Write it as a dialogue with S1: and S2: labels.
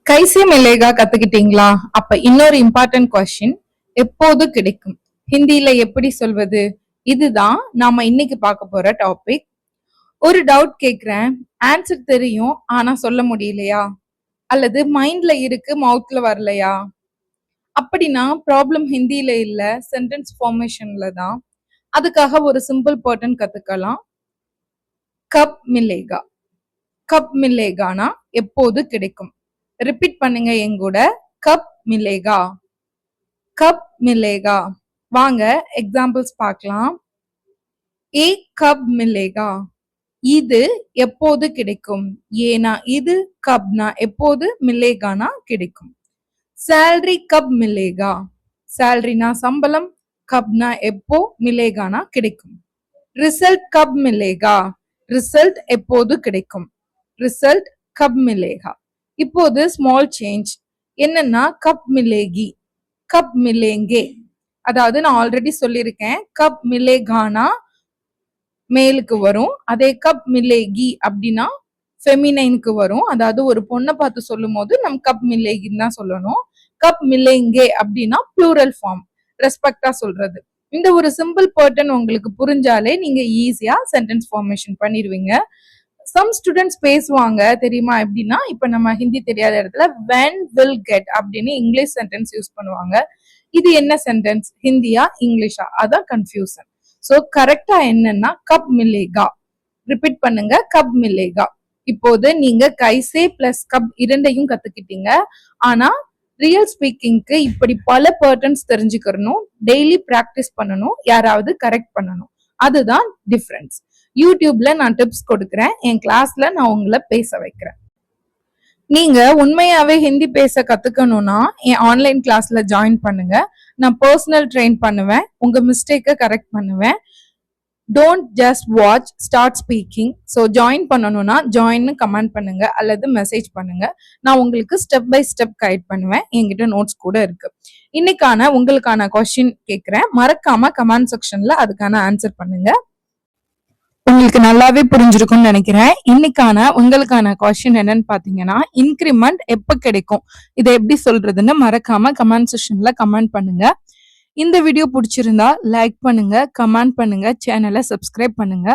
S1: கைசி மிலேகா கத்துக்கிட்டீங்களா? அப்ப இன்னொரு important question, எப்போது கிடைக்கும்? ஹிந்தியில எப்படி சொல்வது? இதுதான் நாம இன்னைக்கு பார்க்க போற டாபிக். ஒரு டவுட் கேக்குறேன், ஆன்சர் தெரியும் ஆனா சொல்ல முடியலையா? அல்லது மைண்ட்ல இருக்கு மவுத்ல வரலையா? அப்படின்னா ப்ராப்ளம் ஹிந்தியில இல்ல, சென்டென்ஸ் ஃபார்மேஷன்ல தான். அதுக்காக ஒரு சிம்பிள் பேட்டர்ன் கத்துக்கலாம். கப் மிலேகா. கப் மிலேகானா எப்போது கிடைக்கும்? ரிப்பீட் பண்ணுங்க என் கூட. கப் மிலேகா. கப் மிலேகா. வாங்க எக்ஸாம்பிள்ஸ் பார்க்கலாம். ஏ கப் மிலேகா. இது எப்போது கிடைக்கும்? ஏனா இது, கப்னா எப்போது, மிலேகானா கிடைக்கும். Salary cup மிலேகா. சேலரினா சம்பளம், கப்னா எப்போ, மிலேகானா கிடைக்கும். ரிசல்ட் கப் மிலேகா. ரிசல்ட் எப்போது கிடைக்கும்? ரிசல்ட் கப் மிலேகா. இப்போது ஸ்மால் சேஞ்ச் என்னன்னா கப் மிலேகி, கப் மிலேங்கே. அதாவது நான் ஆல்ரெடி சொல்லியிருக்கேன், கப் மிலேகானா மேலுக்கு வரும், அதே கப் மிலேகி அப்படின்னா ஃபெமினைனுக்கு வரும். அதாவது ஒரு பொண்ணை பார்த்து சொல்லும் போது நம்ம கப் மிலேகின்னு தான் சொல்லணும். கப் மிலேங்கே அப்படின்னா ப்ளூரல் ஃபார்ம், ரெஸ்பெக்டா சொல்றது. இந்த ஒரு சிம்பிள் பேட்டர்ன் உங்களுக்கு புரிஞ்சாலே நீங்க ஈஸியா சென்டென்ஸ் ஃபார்மேஷன் பண்ணிடுவீங்க. சம் ஸ்டூடெண்ட்ஸ் பேசுவாங்க தெரியுமா? எப்படின்னா இப்ப நம்ம ஹிந்தி தெரியாத இடத்துல when will get அப்படின்னு இங்கிலீஷ் சென்டென்ஸ் யூஸ் பண்ணுவாங்க. இது என்ன சென்டென்ஸ், ஹிந்தியா இங்கிலீஷா? அதான் கன்ஃபியூசன். சோ கரெக்டா என்னன்னா கப் மிலேகா. ரிப்பீட் பண்ணுங்க, கப் மிலேகா. இப்போது நீங்க கைசே பிளஸ் கப் இரண்டையும் கத்துக்கிட்டீங்க. ஆனா ரியல் ஸ்பீக்கிங்க்கு இப்படி பல பேட்டர்ன்ஸ் தெரிஞ்சுக்கணும், டெய்லி பிராக்டிஸ் பண்ணணும், யாராவது கரெக்ட் பண்ணணும். அதுதான் டிஃபரன்ஸ். யூடியூப்ல நான் டிப்ஸ் கொடுக்குறேன், என் கிளாஸ்ல நான் உங்களை பேச வைக்கிறேன். நீங்க உண்மையாவே ஹிந்தி பேச கத்துக்கணும்னா என் ஆன்லைன் கிளாஸ்ல ஜாயின் பண்ணுங்க. நான் பர்சனல் ட்ரெயின் பண்ணுவேன், உங்க மிஸ்டேக்கை கரெக்ட் பண்ணுவேன். Don't just watch, start speaking. So join பண்ணணும்னா ஜாயின்னு கமெண்ட் பண்ணுங்க அல்லது மெசேஜ் பண்ணுங்க. நான் உங்களுக்கு ஸ்டெப் பை ஸ்டெப் கைட் பண்ணுவேன், என்கிட்ட நோட்ஸ் கூட இருக்கு. இன்னைக்கான உங்களுக்கான கொஸ்டின் கேட்கிறேன், மறக்காம கமெண்ட் செக்ஷன்ல அதுக்கான ஆன்சர் பண்ணுங்க. உங்களுக்கு நல்லாவே புரிஞ்சிருக்கும்னு நினைக்கிறேன். இன்னைக்கான உங்களுக்கான கொஸ்டின் என்னன்னு பாத்தீங்கன்னா, இன்கிரிமெண்ட் எப்ப கிடைக்கும், இதை எப்படி சொல்றதுன்னு மறக்காம கமெண்ட் செக்ஷன்ல கமெண்ட் பண்ணுங்க. இந்த வீடியோ பிடிச்சிருந்தா லைக் பண்ணுங்க, கமெண்ட் பண்ணுங்க, சேனலை சப்ஸ்கிரைப் பண்ணுங்க.